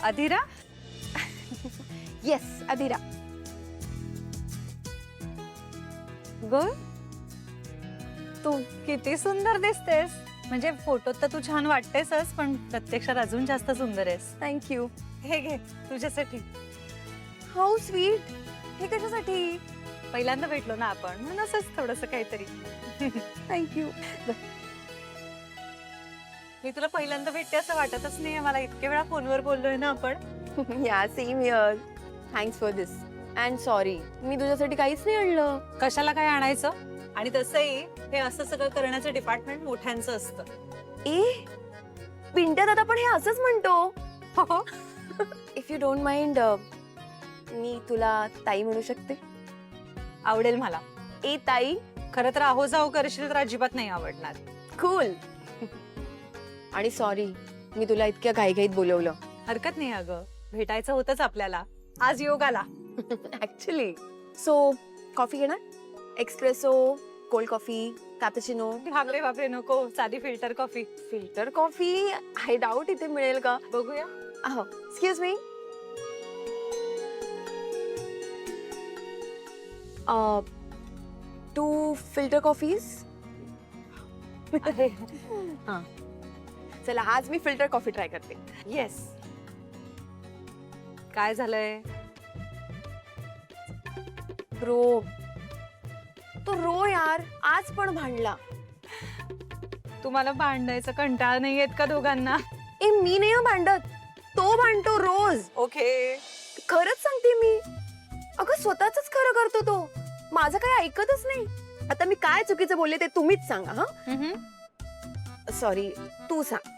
अधीरा. Yes अधीरा. ग तू किती सुंदर दिसतेस. म्हणजे फोटोत तर तू छान वाटतेसच, पण प्रत्यक्षात अजून जास्त सुंदर आहेस. थँक्यू. हे घे तुझ्यासाठी. How sweet. हे कशासाठी? पहिल्यांदा भेटलो ना आपण, म्हणून असंच थोडंसं काहीतरी. थँक्यू. मी तुला पहिल्यांदा भेटते असं वाटतच नाहीये मला. इतके वेळा फोनवर बोललोय ना आपण. या same here. Thanks for this and sorry, मी तुझ्यासाठी काहीच नाही आणलं. कशाला काय आणायचं. आणि तसंही हे असं सगळं करण्याचं डिपार्टमेंट मोठ्यांचं असतं. ए पिंट्या दादा पण हे असंच म्हणतो. हो. इफ यू डोंट माइंड, मी तुला ताई म्हणू शकते? आवडेल मला. ए ताई. खरं तर आहो जाऊ करशील तर अजिबात नाही आवडणार. कूल. आणि सॉरी, मी तुला इतक्या घाईघाईत बोलवलं. हरकत नाही अगं, भेटायचं होतंच आपल्याला. आज योग आला. ऍक्च्युली. सो कॉफी घेणार? Espresso, cold coffee, cappuccino? बापरे बापरे नको, साधी filter coffee. Filter coffee I doubt इथे मिळेल का? बघूया. Excuse me. Two filter coffees. हा चला, आज मी फिल्टर कॉफी ट्राय करते. येस. काय झालंय? रो. तो रो यार आज पण भांडला. तुम्हाला भांडायचं कंटाळा नाही येत का दोघांना? ए मी नाही भांडत, तो भांडतो रोज. ओके. खरंच सांगते मी. अगं स्वतःच खरं करतो तो, माझं काही ऐकतच नाही. आता मी काय चुकीचं बोलले ते तुम्हीच सांगा. हा सॉरी, तू सांग.